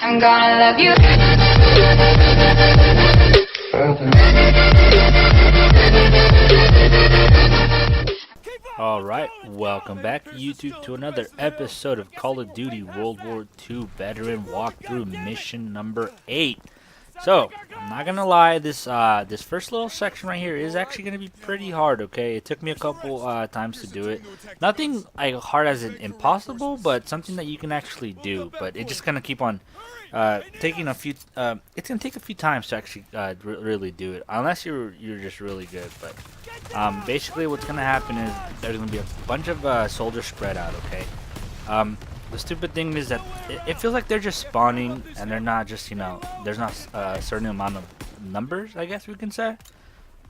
I'm gonna love you. Alright, welcome back YouTube to another episode of Call of Duty World War II Veteran Walkthrough Mission number 8. So, I'm not gonna lie, this first little section right here is actually gonna be pretty hard, okay? It took me a couple times to do it. Nothing like hard as in impossible, but something that you can actually do. But it's just gonna keep on taking a few, it's gonna take a few times to actually really do it, unless you're just really good. But basically what's gonna happen is there's gonna be a bunch of soldiers spread out, okay? The stupid thing is that it feels like they're just spawning and they're not just, you know, there's not a certain amount of numbers, I guess we can say.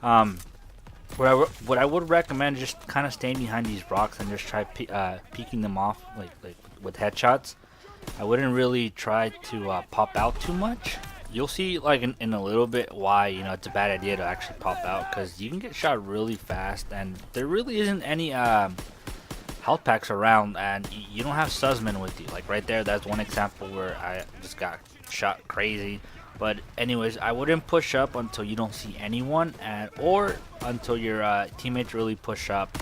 What I would recommend, just kind of staying behind these rocks and just try peeking them off like with headshots. I wouldn't really try to pop out too much. You'll see like in a little bit why, you know, it's a bad idea to actually pop out, because you can get shot really fast and there really isn't any health packs around, and you don't have Sussman with you. Like right there, that's one example where I just got shot crazy. But anyways, I wouldn't push up until you don't see anyone, or until your teammates really push up.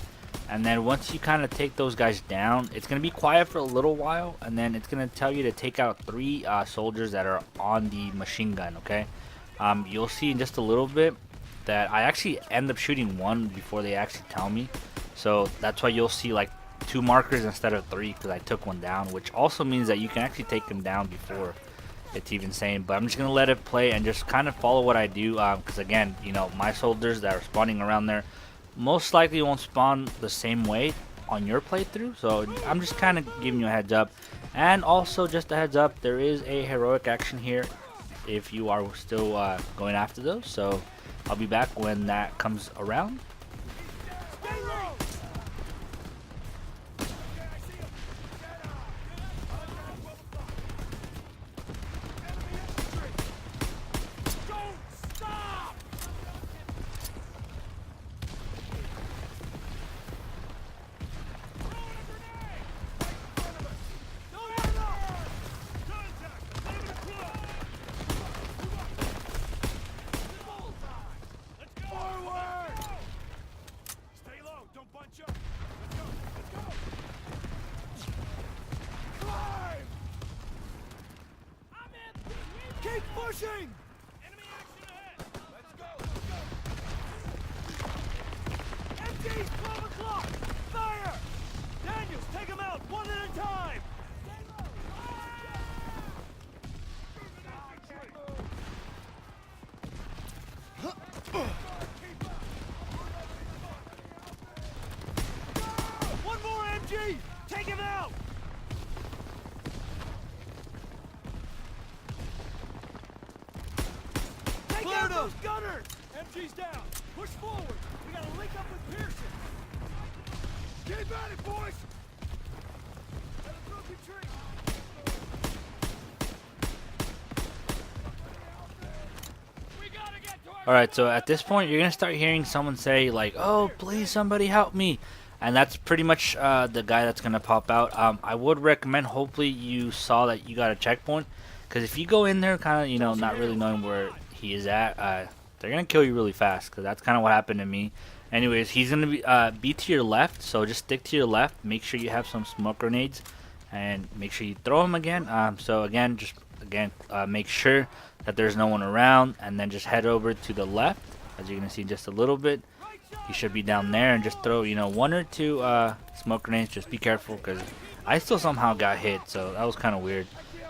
And then once you kind of take those guys down, it's going to be quiet for a little while, and then it's going to tell you to take out 3 soldiers that are on the machine gun, okay? You'll see in just a little bit that I actually end up shooting 1 before they actually tell me. So that's why you'll see like 2 markers instead of 3, because I took 1 down, which also means that you can actually take them down before it's even saying. But I'm just going to let it play and just kind of follow what I do, because again, you know, my soldiers that are spawning around there most likely won't spawn the same way on your playthrough, so I'm just kind of giving you a heads up. And also just a heads up, there is a heroic action here if you are still going after those, so I'll be back when that comes around. Keep pushing! Enemy action ahead! Let's go! MG's 12 o'clock! Fire! Daniels, take them out one at a time! One more MG! Take him out! Clear those gunners! MG's down! Push forward! We gotta link up with Pearson! Keep at it, boys! Got a broken tree! We gotta get to our... Alright, so at this point you're gonna start hearing someone say like, "Oh, please somebody help me," and that's pretty much the guy that's gonna pop out. I would recommend, hopefully you saw that you got a checkpoint, because if you go in there kind of, you know, not really knowing where he is at, they're gonna kill you really fast, because that's kind of what happened to me. Anyways, he's gonna be to your left, so just stick to your left. Make sure you have some smoke grenades, and make sure you throw them again. So again, make sure that there's no one around, and then just head over to the left. As you're gonna see, just a little bit, he should be down there, and just throw, you know, 1 or 2 smoke grenades. Just be careful, because I still somehow got hit, so that was kind of weird.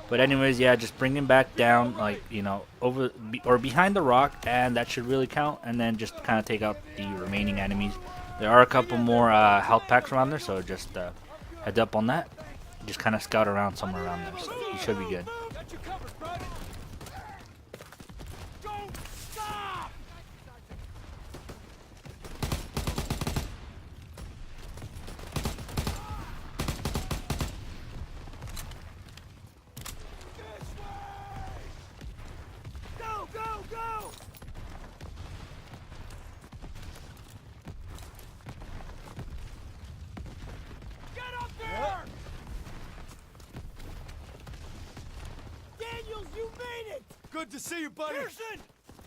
But anyways, yeah, just bring him back down, like, you know, over or behind the rock, and that should really count. And then just kind of take out the remaining enemies. There are a couple more health packs around there, so just heads up on that. Just kind of scout around somewhere around there, so you should be good. Don't stop! Go, go, go! Get up there! made it! Good to see you, buddy. Pearson!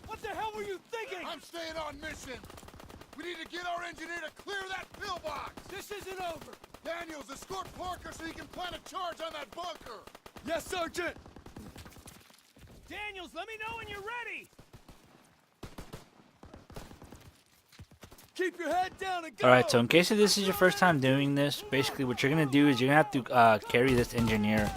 What the hell were you thinking? I'm staying on mission. We need to get our engineer to clear that pillbox. This isn't over. Daniels, escort Parker so he can plant a charge on that bunker. Yes, Sergeant. Daniels, let me know when you're ready. Keep your head down and go. Alright, so in case this is your first time doing this, basically what you're going to do is you're going to have to carry this engineer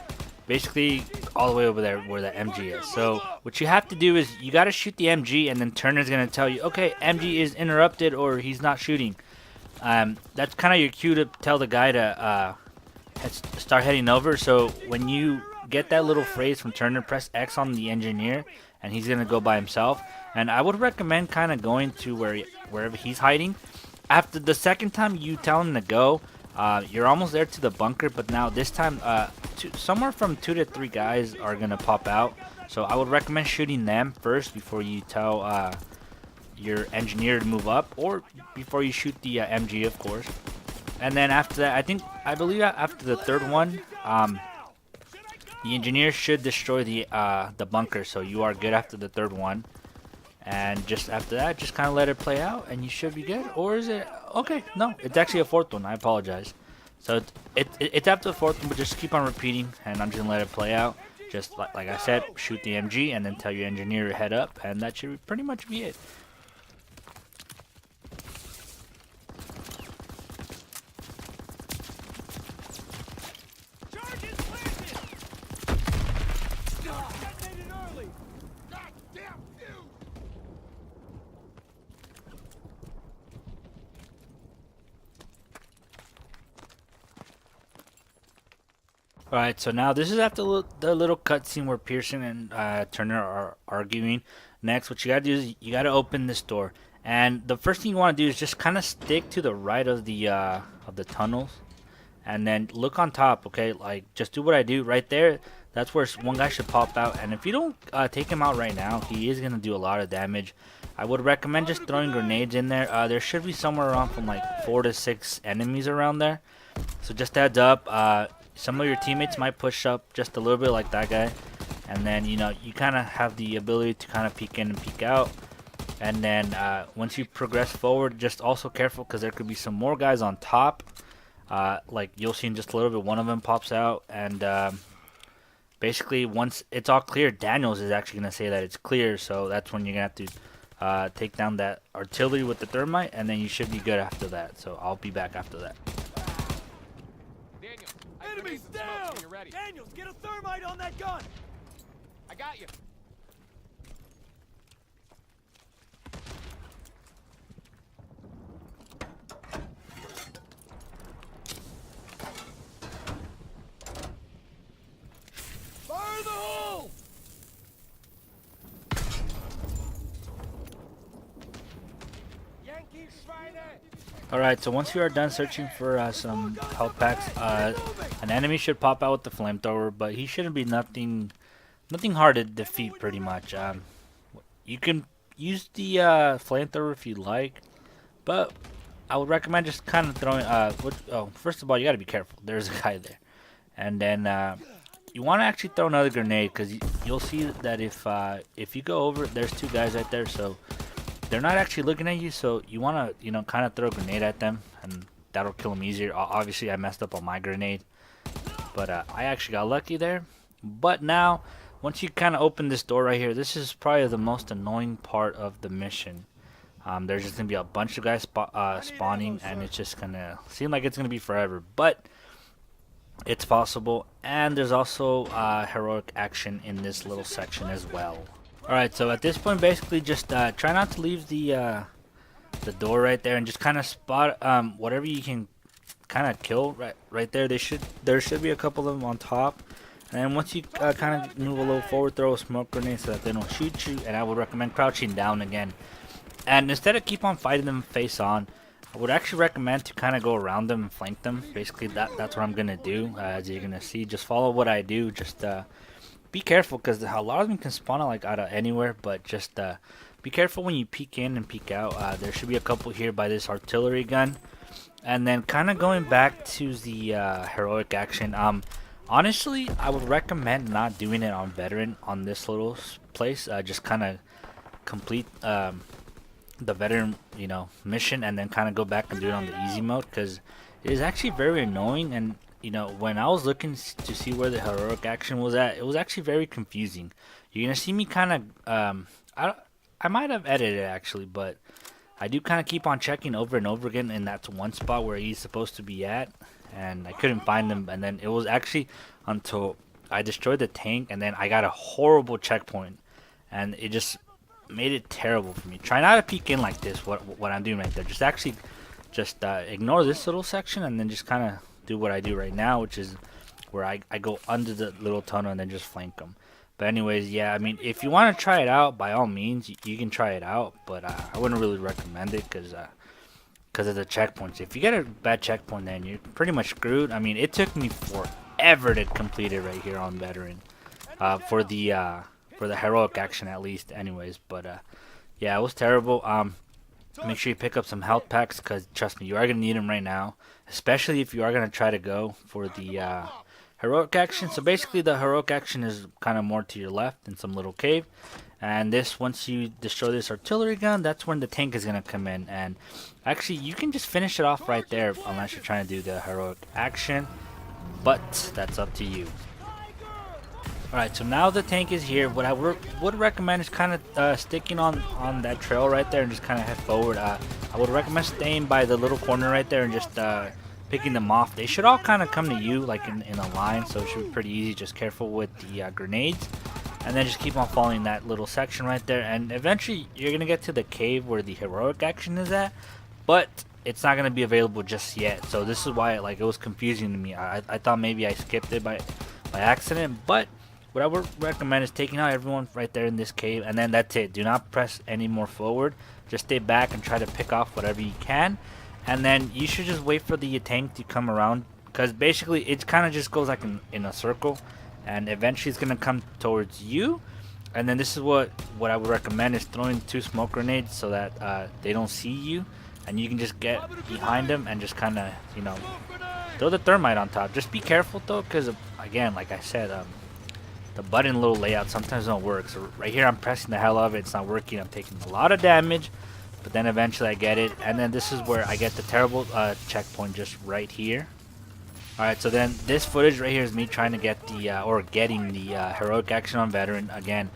basically all the way over there where the MG is. So what you have to do is you got to shoot the MG, and then Turner's going to tell you, okay, MG is interrupted or he's not shooting. That's kind of your cue to tell the guy to start heading over. So when you get that little phrase from Turner, press X on the engineer, and he's going to go by himself. And I would recommend kind of going to wherever he's hiding. After the second time you tell him to go, you're almost there to the bunker, but now this time somewhere from 2 to 3 guys are going to pop out. So I would recommend shooting them first before you tell your engineer to move up, or before you shoot the MG, of course. And then after that, I believe after the third one, the engineer should destroy the bunker, so you are good after the third one. And just after that, just kind of let it play out, and you should be good. Or is it? Okay, no, it's actually a fourth one. I apologize. So it's after the fourth one, but just keep on repeating, and I'm just gonna let it play out. Just like I said, shoot the MG, and then tell your engineer to head up, and that should pretty much be it. Alright, so now this is after the little cutscene where Pearson and Turner are arguing. Next, what you gotta do is you gotta open this door, and the first thing you want to do is just kind of stick to the right of the tunnels, and then look on top. Okay, like just do what I do right there. That's where one guy should pop out, and if you don't take him out right now, he is gonna do a lot of damage. I would recommend just throwing grenades in there. There should be somewhere around from like 4 to 6 enemies around there, so just heads up. Some of your teammates might push up just a little bit like that guy, and then you kind of have the ability to kind of peek in and peek out. And then once you progress forward, just also careful because there could be some more guys on top. Like you'll see in just a little bit, one of them pops out, and basically once it's all clear, Daniels is actually gonna say that it's clear. So that's when you're gonna have to take down that artillery with the thermite, and then you should be good after that. So I'll be back after that. Enemies down! Daniels, get a thermite on that gun! I got you. Fire the hole! Yankee Schweine! Alright, so once you are done searching for some health packs, an enemy should pop out with the flamethrower, but he shouldn't be nothing hard to defeat pretty much. You can use the flamethrower if you like, but I would recommend just kind of throwing, first of all, you gotta be careful. There's a guy there. And then you want to actually throw another grenade, because you'll see that if you go over, there's 2 guys right there, so they're not actually looking at you, so you want to, kind of throw a grenade at them, and that'll kill them easier. Obviously, I messed up on my grenade, but I actually got lucky there. But now, once you kind of open this door right here, this is probably the most annoying part of the mission. There's just going to be a bunch of guys spawning, and it's just going to seem like it's going to be forever, but it's possible. And there's also heroic action in this little section as well. Alright, so at this point, basically just try not to leave the door right there, and just kind of spot whatever you can kind of kill right there. There should be a couple of them on top, and then once you kind of move a little forward, throw a smoke grenade so that they don't shoot you. And I would recommend crouching down again, and instead of keep on fighting them face on, I would actually recommend to kind of go around them and flank them. Basically that's what I'm gonna do. As you're gonna see, just follow what I do. Just be careful, because a lot of them can spawn out of anywhere, but just be careful when you peek in and peek out. There should be a couple here by this artillery gun. And then kind of going back to the heroic action, Honestly, I would recommend not doing it on veteran on this little place. Just kind of complete the veteran, mission, and then kind of go back and do it on the easy mode, because it is actually very annoying. And when I was looking to see where the heroic action was at, it was actually very confusing. You're gonna see me kind of I might have edited it actually, but I do kind of keep on checking over and over again in that one spot where he's supposed to be at, and I couldn't find him. And then it was actually until I destroyed the tank, and then I got a horrible checkpoint, and it just made it terrible for me. Try not to peek in like this, what I'm doing right there. Just actually just ignore this little section, and then just kind of do what I do right now, which is where I go under the little tunnel and then just flank them. But anyways, yeah, I mean, if you want to try it out, by all means, you can try it out. But I wouldn't really recommend it because of the checkpoints. If you get a bad checkpoint, then you're pretty much screwed. I mean, it took me forever to complete it right here on veteran, for the heroic action at least. Anyways, but yeah, it was terrible. Make sure you pick up some health packs, because trust me, you are gonna need them right now, especially if you are gonna try to go for the heroic action. So basically the heroic action is kind of more to your left in some little cave, and this, once you destroy this artillery gun, that's when the tank is going to come in. And actually you can just finish it off right there unless you're trying to do the heroic action, but that's up to you. Alright, so now the tank is here. What I would recommend is kind of sticking on that trail right there and just kind of head forward. I would recommend staying by the little corner right there and just picking them off. They should all kind of come to you like in a line, so it should be pretty easy. Just careful with the grenades, and then just keep on following that little section right there, and eventually you're gonna get to the cave where the heroic action is at, but it's not gonna be available just yet. So this is why it was confusing to me. I thought maybe I skipped it by accident, but what I would recommend is taking out everyone right there in this cave, and then that's it. Do not press any more forward. Just stay back and try to pick off whatever you can. And then you should just wait for the tank to come around, because basically it kind of just goes like in a circle, and eventually it's going to come towards you. And then this is what I would recommend is throwing 2 smoke grenades so that they don't see you, and you can just get behind them and just kind of throw the thermite on top. Just be careful though, because again, like I said, the button little layout sometimes don't work. So right here I'm pressing the hell out of it, it's not working, I'm taking a lot of damage. But then eventually I get it, and then this is where I get the terrible checkpoint just right here. Alright, so then this footage right here is me trying to get getting the heroic action on veteran. Again,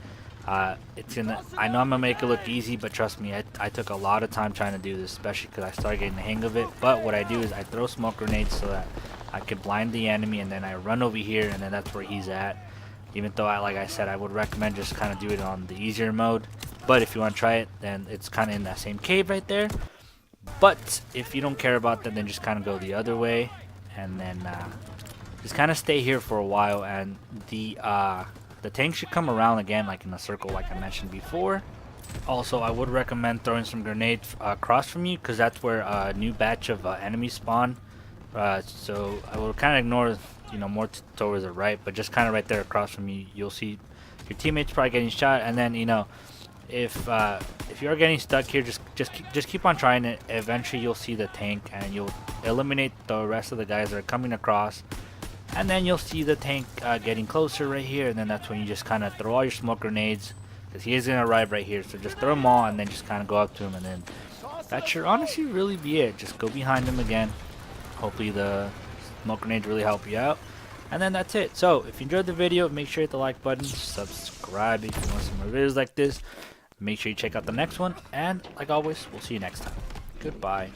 I know I'm gonna make it look easy, but trust me, I took a lot of time trying to do this, especially because I started getting the hang of it. But what I do is I throw smoke grenades so that I can blind the enemy, and then I run over here, and then that's where he's at. Even though, like I said, I would recommend just kind of do it on the easier mode. But if you want to try it, then it's kind of in that same cave right there. But if you don't care about that, then just kind of go the other way. And then just kind of stay here for a while. And the tank should come around again, like in a circle, like I mentioned before. Also, I would recommend throwing some grenades across from you, because that's where a new batch of enemies spawn. So I will kind of ignore more towards the right, but just kind of right there across from you, you'll see your teammates probably getting shot. And then if you are getting stuck here, just keep on trying it. Eventually you'll see the tank, and you'll eliminate the rest of the guys that are coming across, and then you'll see the tank getting closer right here. And then that's when you just kind of throw all your smoke grenades, because he is going to arrive right here. So just throw them all, and then just kind of go up to him, and then that should honestly really be it. Just go behind him again. Hopefully the smoke grenades really help you out, and then that's it. So if you enjoyed the video, make sure you hit the like button, subscribe if you want some more videos like this. Make sure you check out the next one, and like always, we'll see you next time. Goodbye.